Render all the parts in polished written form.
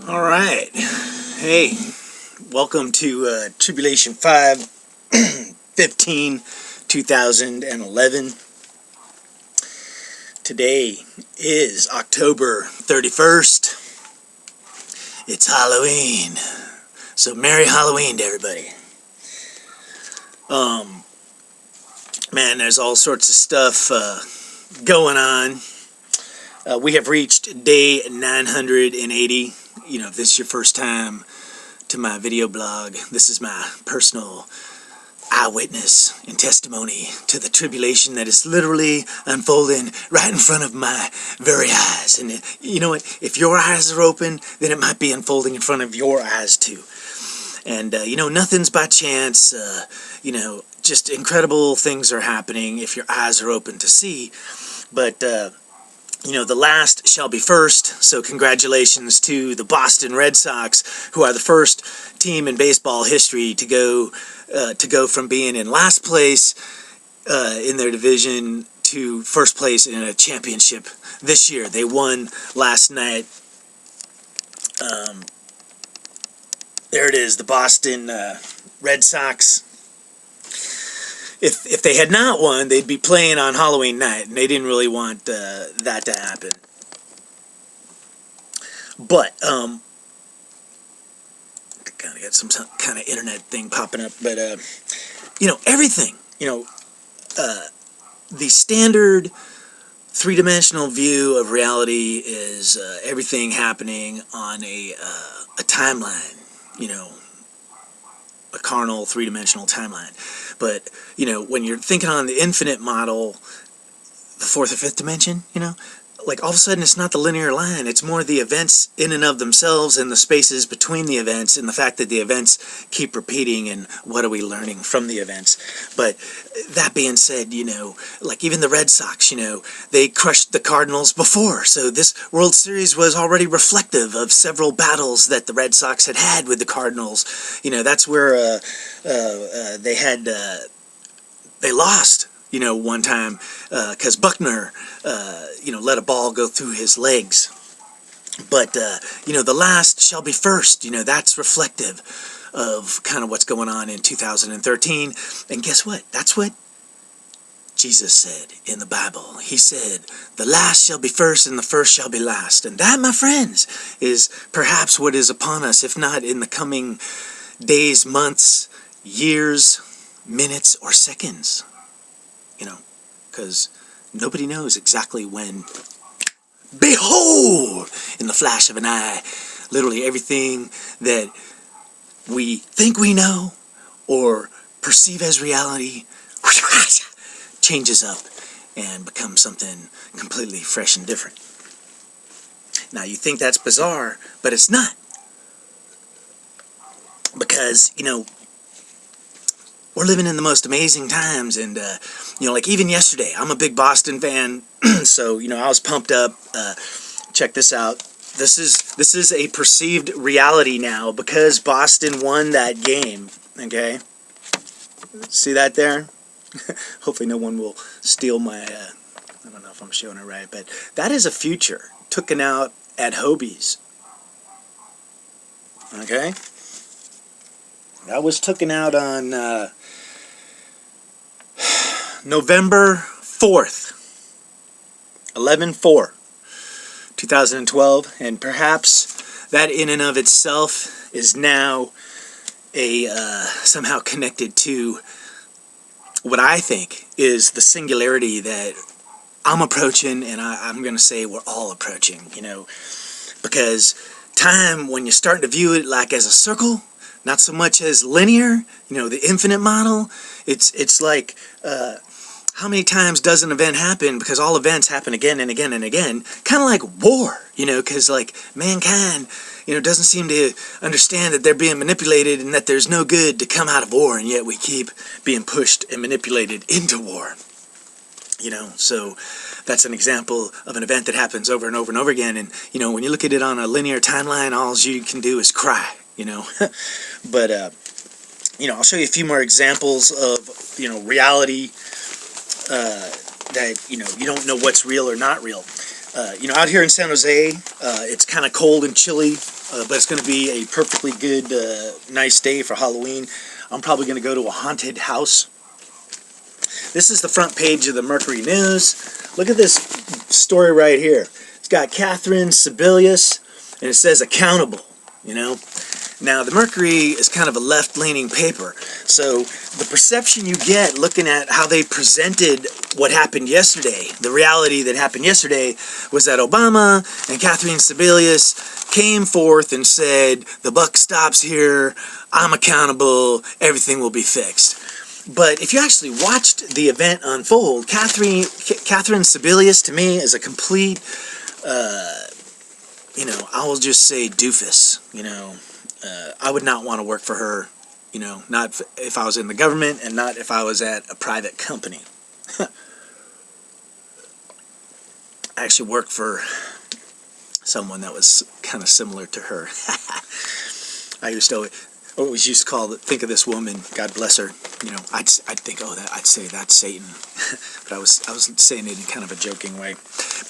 All right. Hey, welcome to Tribulation 5, 15, 2011. Today is October 31st. It's Halloween. So Merry Halloween to everybody. Man, there's all sorts of stuff going on. We have reached day 980. You know, if this is your first time to my video blog, this is my personal eyewitness and testimony to the tribulation that is literally unfolding right in front of my very eyes. And you know what? If your eyes are open, then it might be unfolding in front of your eyes too. And, you know, nothing's by chance. You know, just incredible things are happening if your eyes are open to see. But, you know, the last shall be first, so congratulations to the Boston Red Sox, who are the first team in baseball history to go from being in last place in their division to first place in a championship this year. They won last night. There it is, the Boston Red Sox. If they had not won, they'd be playing on Halloween night, and they didn't really want that to happen. But kind of got some kind of internet thing popping up. But you know, everything. You know, the standard three-dimensional view of reality is everything happening on a timeline. You know, a carnal three-dimensional timeline. But, you know, when you're thinking on the infinite model, the fourth or fifth dimension, you know, like all of a sudden it's not the linear line, it's more the events in and of themselves and the spaces between the events and the fact that the events keep repeating and what are we learning from the events. But that being said, you know, like even the Red Sox, you know, they crushed the Cardinals before, so this World Series was already reflective of several battles that the Red Sox had had with the Cardinals. You know, that's where they lost, you know, one time because Buckner, you know, let a ball go through his legs. But, you know, the last shall be first. You know, that's reflective of kind of what's going on in 2013. And guess what? That's what Jesus said in the Bible. He said, the last shall be first and the first shall be last. And that, my friends, is perhaps what is upon us, if not in the coming days, months, years, minutes, or seconds. You know, because nobody knows exactly when. Behold, in the flash of an eye, literally everything that we think we know or perceive as reality changes up and becomes something completely fresh and different. Now, you think that's bizarre, but it's not. Because, you know, we're living in the most amazing times, and you know, like even yesterday, I'm a big Boston fan, so you know, I was pumped up. Check this out. This is a perceived reality now because Boston won that game. Okay, see that there? Hopefully, no one will steal my. I don't know if I'm showing it right, but that is a future taken out at Hobie's. Okay. That was taken out on November 4th, 11/4, 2012, and perhaps that in and of itself is now a somehow connected to what I think is the singularity that I'm approaching, and I'm going to say we're all approaching, you know, because time, when you're starting to view it like as a circle, not so much as linear, you know, the infinite model, it's like, how many times does an event happen? Because all events happen again and again and again. Kind of like war, you know, because like mankind, you know, doesn't seem to understand that they're being manipulated and that there's no good to come out of war, and yet we keep being pushed and manipulated into war. You know, so that's an example of an event that happens over and over and over again. And, you know, when you look at it on a linear timeline, all you can do is cry, you know. But, you know, I'll show you a few more examples of, you know, reality that, you know, you don't know what's real or not real. You know, out here in San Jose, it's kind of cold and chilly. but it's going to be a perfectly good, nice day for Halloween. I'm probably going to go to a haunted house. This is the front page of the Mercury News. Look at this story right here. It's got Catherine Sebelius, and it says accountable, you know. Now, the Mercury is kind of a left-leaning paper, so the perception you get looking at how they presented what happened yesterday, the reality that happened yesterday, was that Obama and Catherine Sebelius came forth and said, the buck stops here, I'm accountable, everything will be fixed. But if you actually watched the event unfold, Catherine Sebelius, to me, is a complete, you know, I will just say doofus, you know. I would not want to work for her, you know, not if I was in the government and not if I was at a private company. I actually worked for someone that was kind of similar to her. I always used to think of this woman, God bless her, you know, I'd think, I'd say that's Satan. But I was saying it in kind of a joking way.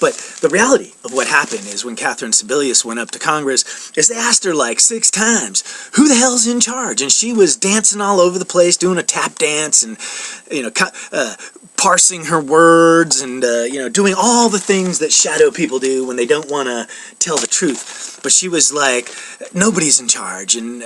But the reality of what happened is when Catherine Sebelius went up to Congress, is they asked her like 6 times, who the hell's in charge? And she was dancing all over the place, doing a tap dance and, you know, parsing her words and, you know, doing all the things that shadow people do when they don't want to tell the truth. But she was like, nobody's in charge, and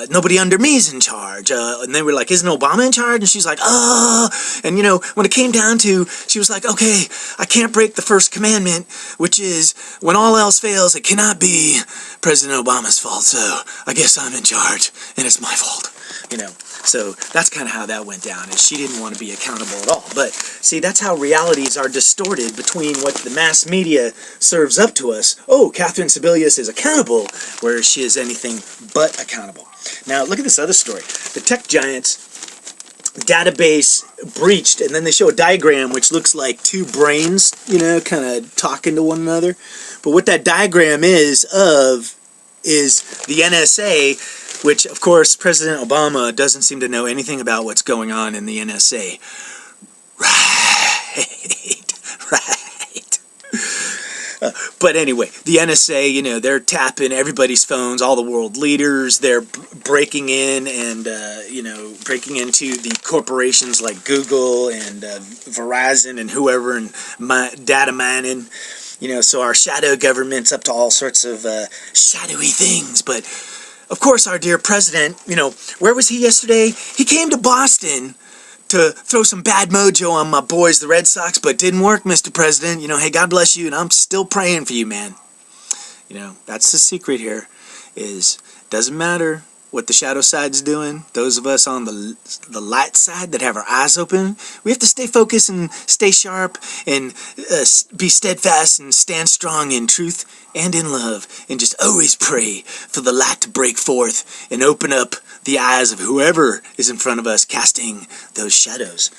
nobody under me is in charge. And they were like, isn't Obama in charge? And she's like, oh. And, you know, when it came down to, she was like, okay, I can't break the first commandment, which is, when all else fails, it cannot be President Obama's fault. So I guess I'm in charge, and it's my fault, you know. So that's kind of how that went down, is she didn't want to be accountable at all. But see, that's how realities are distorted between what the mass media serves up to us. Oh, Catherine Sebelius is accountable, whereas she is anything but accountable. Now, look at this other story. The tech giants' database breached, and then they show a diagram which looks like 2 brains, you know, kind of talking to one another. But what that diagram is the NSA, which, of course, President Obama doesn't seem to know anything about what's going on in the NSA. Right. But anyway, the NSA, you know, they're tapping everybody's phones, all the world leaders. They're breaking in and, you know, breaking into the corporations like Google and Verizon and whoever, and data mining. You know, so our shadow government's up to all sorts of shadowy things. But, of course, our dear president, you know, where was he yesterday? He came to Boston to throw some bad mojo on my boys, the Red Sox, but didn't work, Mr. President. You know, hey, God bless you, and I'm still praying for you, man. You know, that's the secret here, is doesn't matter what the shadow side's doing. Those of us on the light side that have our eyes open, we have to stay focused and stay sharp and be steadfast and stand strong in truth and in love, and just always pray for the light to break forth and open up the eyes of whoever is in front of us casting those shadows.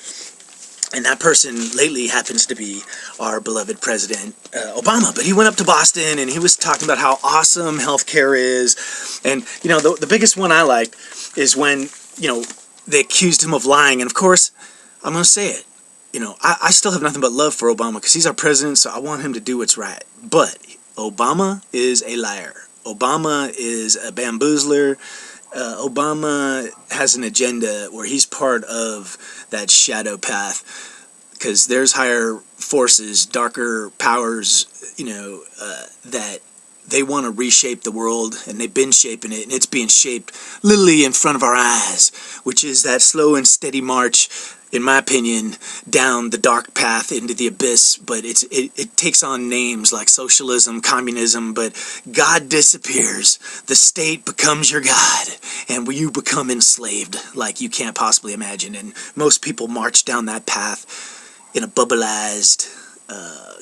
And that person lately happens to be our beloved President Obama. But he went up to Boston and he was talking about how awesome healthcare is. And, you know, the biggest one I liked is when, you know, they accused him of lying. And, of course, I'm going to say it. You know, I still have nothing but love for Obama because he's our president, so I want him to do what's right. But Obama is a liar. Obama is a bamboozler. Obama has an agenda where he's part of that shadow path, because there's higher forces, darker powers, you know, that they want to reshape the world, and they've been shaping it, and it's being shaped literally in front of our eyes, which is that slow and steady march, in my opinion, down the dark path into the abyss. But it takes on names like socialism, communism, but God disappears. The state becomes your God, and you become enslaved like you can't possibly imagine. And most people march down that path in a bubbleized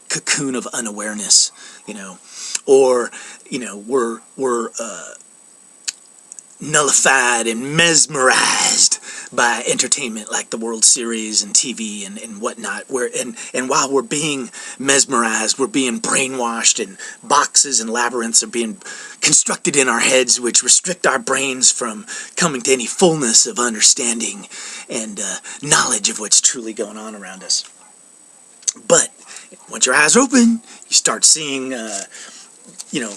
cocoon of unawareness, you know, or, you know, we're nullified and mesmerized by entertainment like the World Series and TV and whatnot. And while we're being mesmerized, we're being brainwashed, and boxes and labyrinths are being constructed in our heads which restrict our brains from coming to any fullness of understanding and knowledge of what's truly going on around us. But once your eyes are open, you start seeing, you know,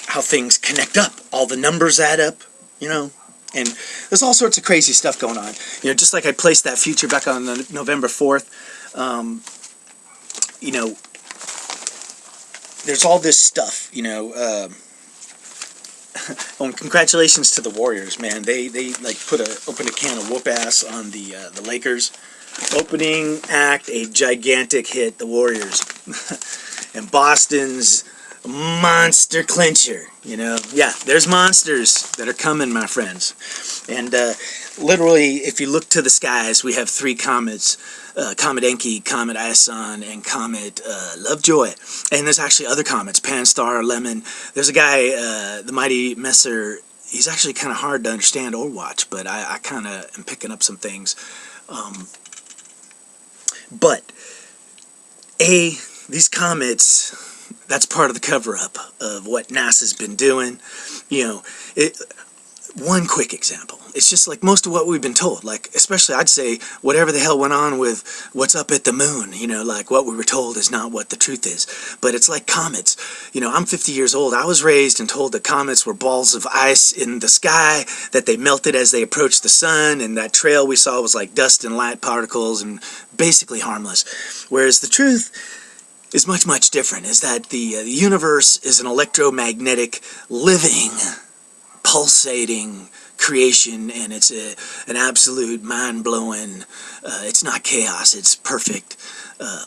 how things connect up. All the numbers add up, you know. And there's all sorts of crazy stuff going on. You know, just like I placed that future back on the November 4th, you know, there's all this stuff, you know. Well, congratulations to the Warriors, man. They like opened a can of whoop ass on the Lakers. Opening act, a gigantic hit, the Warriors. And Boston's monster clincher, you know. Yeah, there's monsters that are coming, my friends. And literally, if you look to the skies, we have three comets. Comet Enki, Comet Ison, and Comet Lovejoy. And there's actually other comets, Pan-Star, Lemon. There's a guy, the Mighty Messer. He's actually kind of hard to understand or watch, but I kind of am picking up some things. But these comets, that's part of the cover-up of what NASA's been doing. You know, one quick example. It's just like most of what we've been told. Like, especially, I'd say, whatever the hell went on with what's up at the moon. You know, like, what we were told is not what the truth is. But it's like comets. You know, I'm 50 years old. I was raised and told that comets were balls of ice in the sky, that they melted as they approached the sun, and that trail we saw was like dust and light particles and basically harmless. Whereas the truth is much, much different, is that the universe is an electromagnetic, living, pulsating creation, and it's an absolute mind-blowing, it's not chaos, it's perfect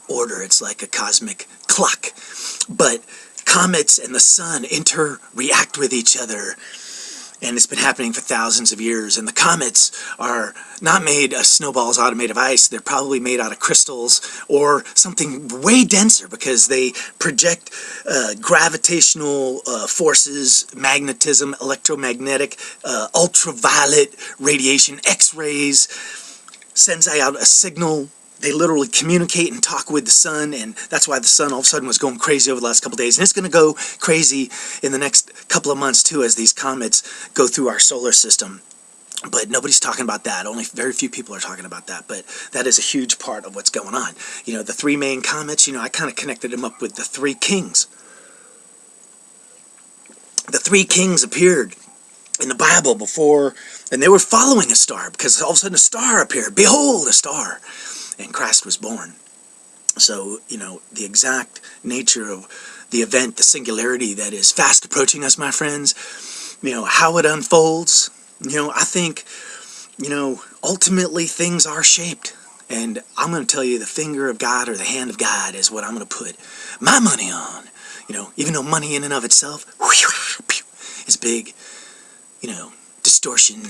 order. It's like a cosmic clock. But comets and the sun react with each other, and it's been happening for thousands of years. And the comets are not made of snowballs made of ice. They're probably made out of crystals or something way denser, because they project gravitational forces, magnetism, electromagnetic, ultraviolet radiation, X-rays, sends out a signal. They literally communicate and talk with the sun, and that's why the sun all of a sudden was going crazy over the last couple of days. And it's going to go crazy in the next couple of months, too, as these comets go through our solar system. But nobody's talking about that. Only very few people are talking about that. But that is a huge part of what's going on. You know, the three main comets, you know, I kind of connected them up with the three kings. The three kings appeared in the Bible before, and they were following a star, because all of a sudden a star appeared. Behold, a star! And Christ was born. So, you know, the exact nature of the event, the singularity that is fast approaching us, my friends, you know, how it unfolds, you know, I think, you know, ultimately things are shaped. And I'm going to tell you, the finger of God or the hand of God is what I'm going to put my money on. You know, even though money in and of itself is big, you know, distortion,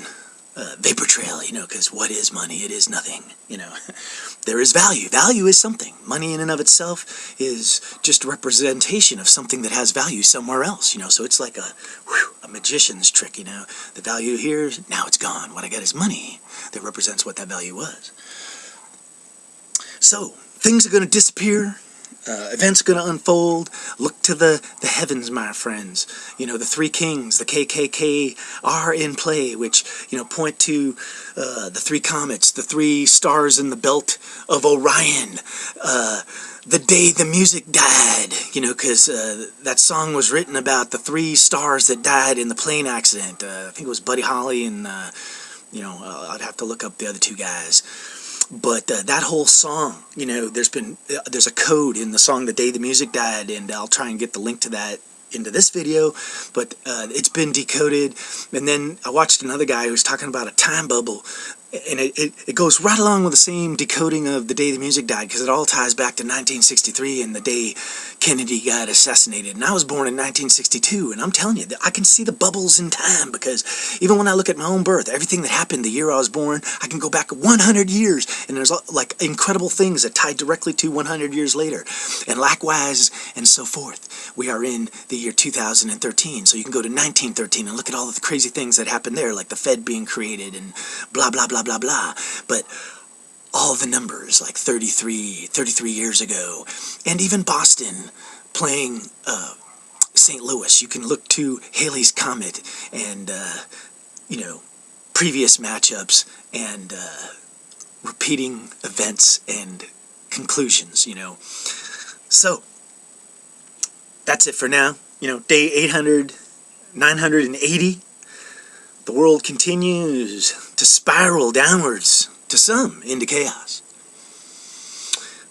vapor trail, you know, because what is money? It is nothing, you know. There is value. Value is something. Money in and of itself is just a representation of something that has value somewhere else, you know. So it's like a magician's trick, you know. The value here, now it's gone. What I got is money that represents what that value was. So, things are going to disappear. Events are going to unfold. Look to the heavens, my friends. You know, the three kings, the KKK, are in play, which, you know, point to the three comets, the three stars in the belt of Orion, the day the music died, you know, because that song was written about the three stars that died in the plane accident. I think it was Buddy Holly and, you know, I'd have to look up the other two guys. But that whole song, you know, there's a code in the song "The Day the Music Died," and I'll try and get the link to that into this video. But it's been decoded. And then I watched another guy who was talking about a time bubble, and it goes right along with the same decoding of "The Day the Music Died," because it all ties back to 1963 and the day Kennedy got assassinated. And I was born in 1962, and I'm telling you, I can see the bubbles in time, because even when I look at my own birth, everything that happened the year I was born, I can go back 100 years, and there's like incredible things that tie directly to 100 years later, and likewise, and so forth. We are in the year 2013, so you can go to 1913 and look at all of the crazy things that happened there, like the Fed being created and blah, blah, blah, blah, blah. But all the numbers, like 33 years ago, and even Boston playing St. Louis. You can look to Halley's Comet and, you know, previous matchups and repeating events and conclusions, you know. So, that's it for now. You know, day 800, 980, the world continues to spiral downwards, to some into chaos.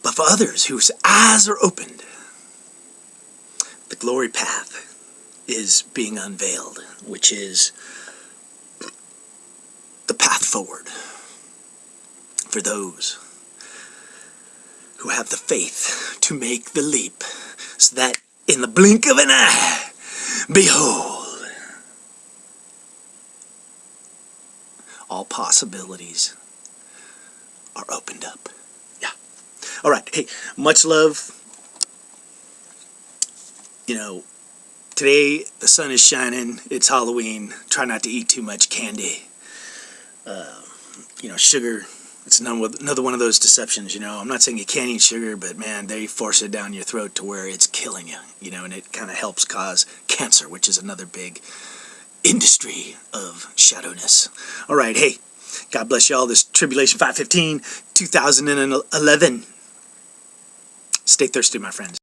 But for others whose eyes are opened, the glory path is being unveiled, which is the path forward for those who have the faith to make the leap, so that in the blink of an eye, behold, all possibilities are opened up. Yeah. All right. Hey, much love. You know, today the sun is shining. It's Halloween. Try not to eat too much candy. Sugar. It's another one of those deceptions, I'm not saying you can't eat sugar, but man, they force it down your throat to where it's killing you, and it kind of helps cause cancer, which is another big industry of shadowness. All right, hey, God bless you all. This Tribulation 515, 2011. Stay thirsty, my friends.